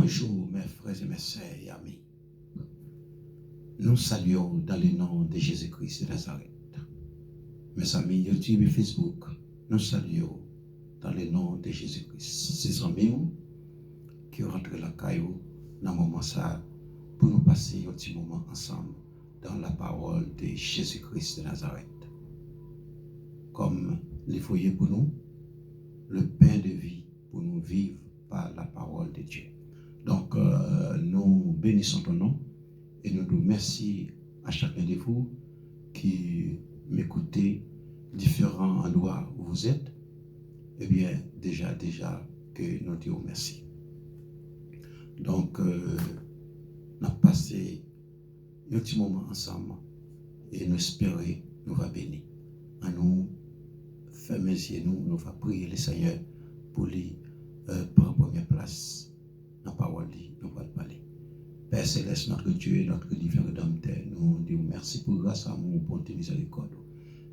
Bonjour mes frères et mes sœurs et amis. Nous saluons dans le nom de Jésus-Christ de Nazareth. Mes amis YouTube et Facebook, nous saluons dans le nom de Jésus-Christ. Ces amis qui rentrent la caillou dans le moment ça pour nous passer un petit moment ensemble dans la parole de Jésus-Christ de Nazareth. Comme les foyers pour nous, le pain de vie pour nous vivre par la parole de Dieu. Donc, nous bénissons ton nom et nous nous remercions à chacun de vous qui m'écoutez, différents endroits où vous êtes. Eh bien, déjà que nous disons merci. Donc, nous avons passé un petit moment ensemble et nous espérons nous va bénir. À nous, fermer les yeux, nous va prier le Seigneur pour lui prendre première place. La parole dit, nous allons parler. Père Céleste, notre Dieu, notre divin Rédempteur, nous disons merci pour grâce à nous, pour tes miséricordes.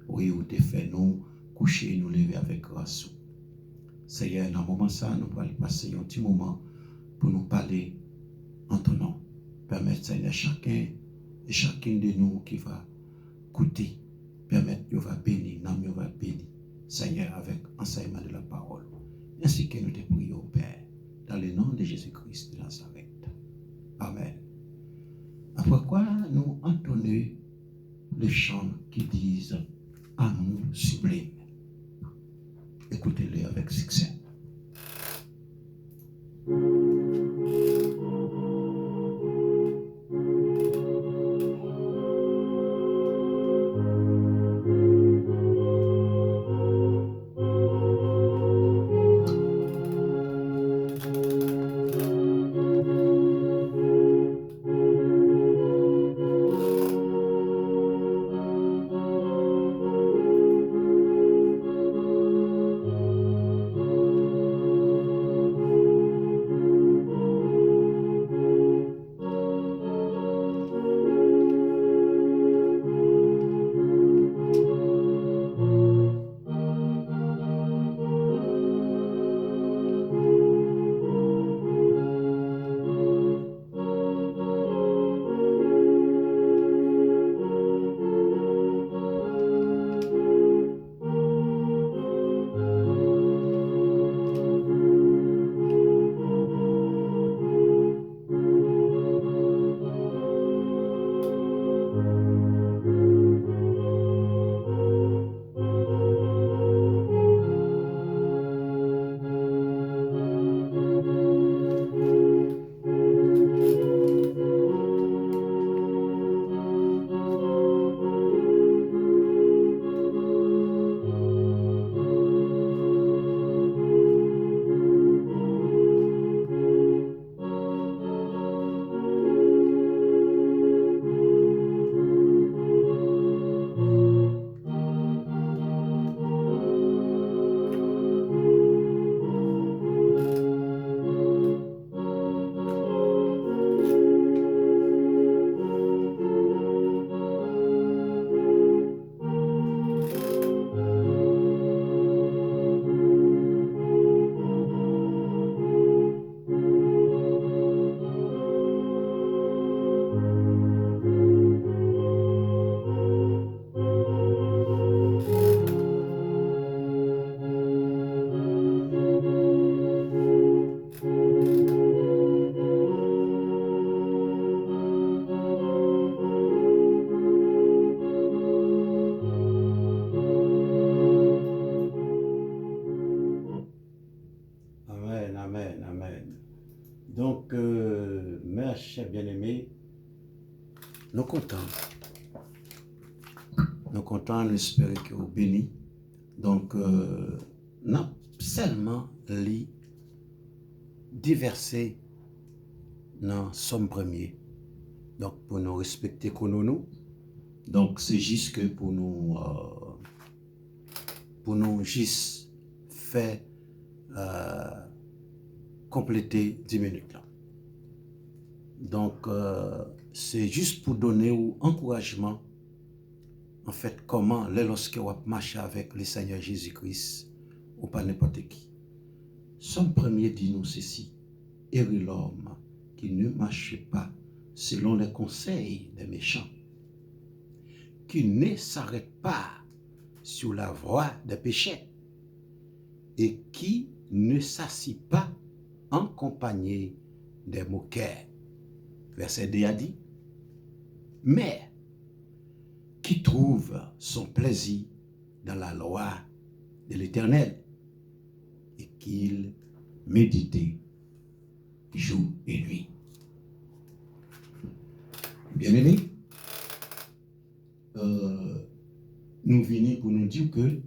Oui, où tu fait nous coucher, nous lever avec grâce. Seigneur, dans le moment ça, nous allons passer un petit moment pour nous parler en ton nom. Permettre, Seigneur, chacun et chacune de nous qui va écouter, permettre que va bénir, nous va bénir, Seigneur, avec enseignement de la parole. Ainsi que nous te prions, Père, dans le nom de Jésus-Christ de Nazareth. Amen. Après quoi, nous entendons les chants qui disent amour sublime. Écoutez-les avec succès. Amen. Donc, mes chers bien-aimés, nous comptons, nous espérons que vous bénis. Donc, nous seulement lu diverser dans Somme premier. Donc, pour nous respecter comme nous. Donc, c'est juste que pour nous juste faire compléter 10 minutes là. Donc, c'est juste pour donner un encouragement, en fait, comment, lorsque vous marchez avec le Seigneur Jésus-Christ, ou pas n'importe qui. Somme premier dit nous ceci, et l'homme qui ne marche pas selon les conseils des méchants, qui ne s'arrête pas sur la voie des péchés et qui ne s'assit pas en compagnie des moqueurs. Verset 2 a dit, mais qui trouve son plaisir dans la loi de l'Éternel et qu'il médite jour et nuit. Bien-aimés, nous venons pour nous dire que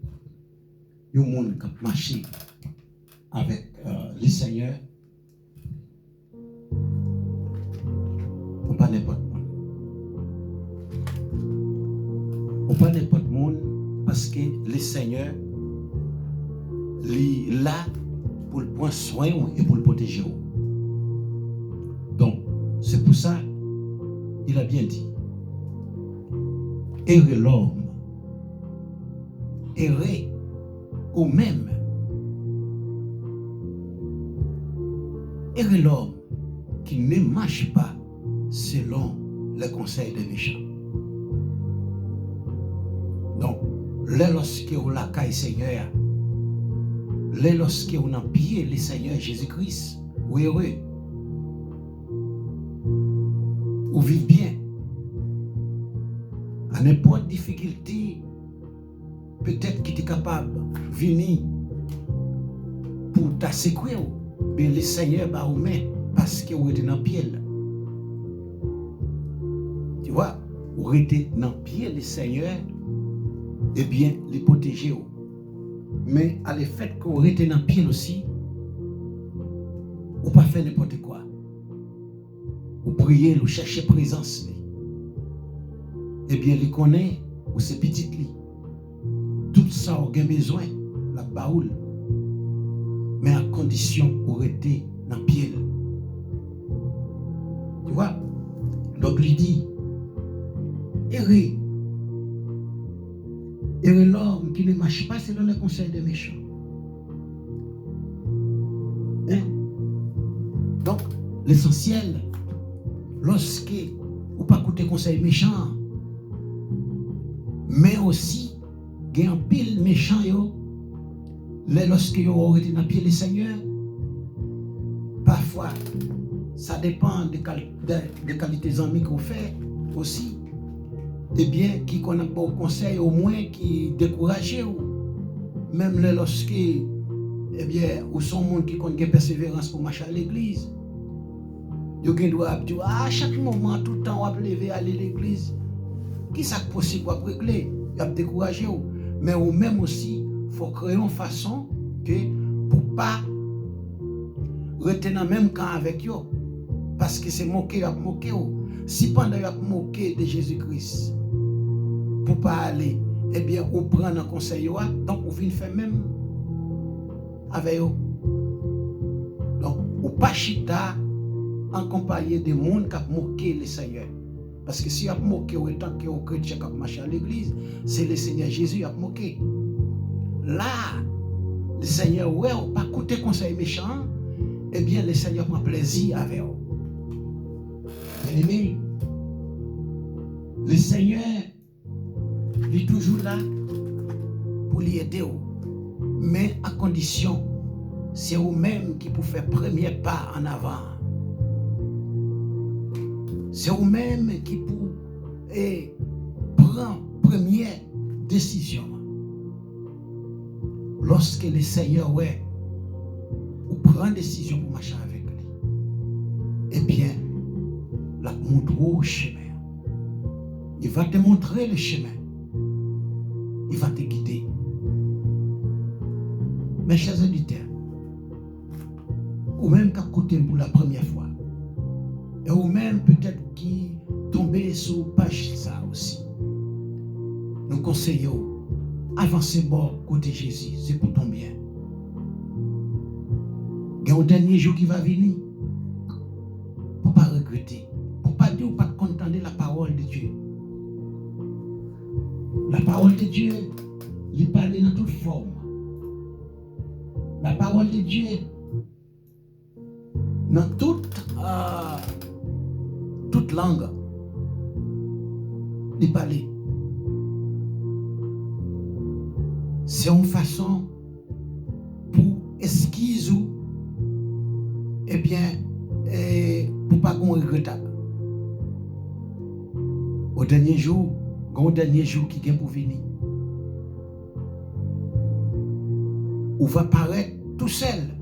le monde qui a marché avec le Seigneur, on pas n'importe monde. On pas n'importe monde parce que le Seigneur est là pour le prendre soin et pour le protéger. Donc, c'est pour ça il a bien dit, errez l'homme, errez au même, errez l'homme qui ne marche pas selon les conseils des méchants. Donc, lorsque vous la caille Seigneur, lorsque vous en pied le Seigneur Jésus-Christ, vous heureux. Ou vivre bien. À n'importe difficulté, peut-être qu'il est capable de venir pour t'assécurer, mais le Seigneur va vous mettre parce que vous êtes dans le pied. Tu vois, vous êtes dans le pied, le Seigneur, eh bien, les protéger. Mais à le fait que vous êtes dans le pied aussi, vous ne pas faire n'importe quoi. Vous priez, vous cherchez présence. Eh bien, il connaît, ou c'est petit lit. Tout ça, vous avez besoin, la baoule. Mais à condition, vous restez dans le pied. Tu vois? Donc, il dit, errez l'homme qui ne marche pas selon les conseils des méchants. Hein? Donc, l'essentiel, lorsque vous ne pas écouter conseils méchants, mais aussi, il y a un pile méchant, lorsque vous êtes dans le pied du Seigneur, parfois, ça dépend des qualités d'amis qu'on fait aussi. Eh bien, qui connaît pas au conseil, au moins qui découragent, même lorsque, eh bien, ou sont monde qui connaît persévérance pour marcher à l'église. Vous doivent dire, à chaque moment, tout le temps, on va lever aller à l'église. Qui ça possible pour régler? Il y a découragé. Mais ou même aussi, il faut créer une façon que pour ne pas rester dans le même camp avec eux. Parce que c'est moqué, il y a moqué. Si pendant il y a moqué de Jésus-Christ, pour ne pas aller, eh bien, on prend un conseil, donc on vient faire même avec eux. Donc, on pas chita en compagnie des gens qui ont moqué le Seigneur. Parce que si on a moqué autant que les chrétiens qui ont marché à l'église, c'est le Seigneur Jésus qui a moqué. Là, le Seigneur, ouais, on pas écouter conseil méchant, eh bien, le Seigneur prend plaisir avec eux. Bien-aimé, le Seigneur est toujours là pour les aider. Mais à condition, c'est vous-même qui pouvez faire premier pas en avant. C'est vous-même qui pouvez prendre première décision. Lorsque le Seigneur, ouais, ou prend décision pour marcher avec lui, eh bien, la montre au chemin. Il va te montrer le chemin. Il va te guider. Mes chers auditeurs, ou même qu'à côté pour la première fois, et ou même peut-être qui tombait sur page ça aussi, nous conseillons, avancez bon côté Jésus, c'est pour ton bien. Il y a un dernier jour qui va venir, pour ne pas regretter, pour ne pas dire ou pas contenter la parole de Dieu. La parole de Dieu, il parle dans toute forme. La parole de Dieu, dans toute toute langue, les parler. C'est une façon pour esquisser, eh bien, pour pas qu'on regrette. Au dernier jour qui vient pour venir, on va paraître tout seul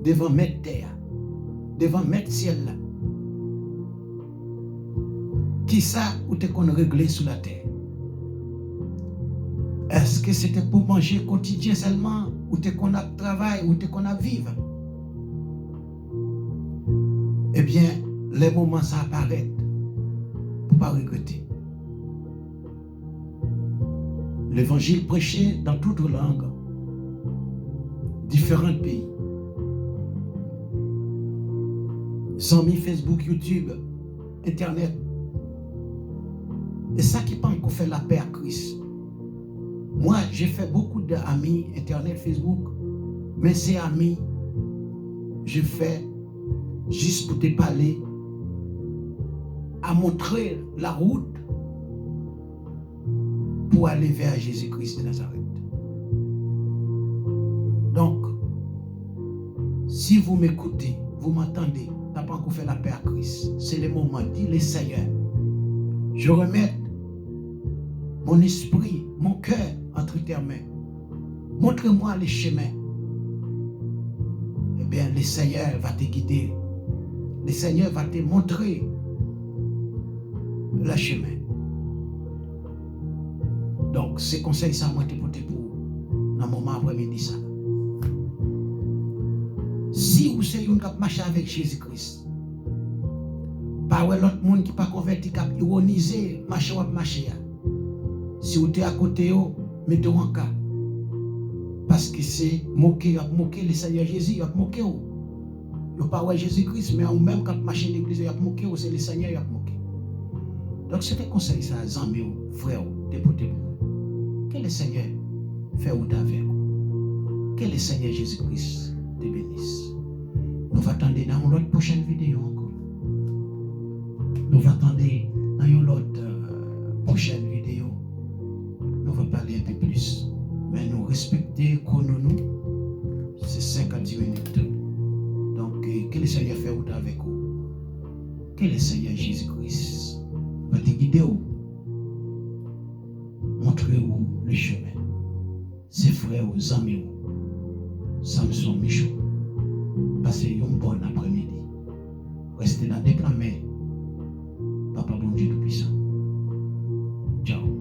devant mettre terre, devant mettre ciel là. Qui ça ou t'es qu'on réglé sous la terre? Est-ce que c'était pour manger quotidien seulement, ou t'es qu'on a travail, ou t'es qu'on a vivre? Eh bien, les moments ça apparaît pour pas regretter. L'évangile prêché dans toutes langues, différents pays. Amis Facebook, YouTube, Internet. Et ça qui pense qu'on fait la paix à Christ. Moi, j'ai fait beaucoup d'amis, Internet, Facebook, mais ces amis, je fais juste pour te parler, à montrer la route pour aller vers Jésus-Christ de Nazareth. Donc, si vous m'écoutez, vous m'entendez, t'as pas encore fait la paix à Christ, c'est le moment, dit le Seigneur, je remets mon esprit, mon cœur entre tes mains. Montre-moi les chemins. Eh bien, le Seigneur va te guider. Le Seigneur va te montrer le chemin. Donc, ces conseils, ça moi te porter pour dans le moment après-midi ça. Si vous êtes une qui marche avec Jésus-Christ, pas l'autre monde qui pas converti, qui a ironisé, marcher ou marcher. Si vous êtes à côté, mettez-vous en cas. Parce que c'est moquer le Seigneur Jésus, il a moqué. Il n'y a pas Jésus-Christ, mais même quand vous marchez l'église, il a moqué, c'est le Seigneur qui a moqué. Donc c'est un conseil, ça, amis, frères, déportés pour vous. Que le Seigneur fait ou avec vous. Que le Seigneur Jésus-Christ te bénisse. Nous attendons dans notre prochaine vidéo encore. Nous attendons dans notre prochaine vidéo. Nous allons parler un peu plus. Mais nous respecter nous, c'est 5 à 10 minutes. Donc, que le Seigneur fait avec vous. Que le Seigneur Jésus-Christ va te guider. Montrez-vous le chemin. Ses frères, aux amis, Samson Michaud. Passez une bonne après-midi. Restez dans des plans, Papa bon Dieu tout puissant. Ciao.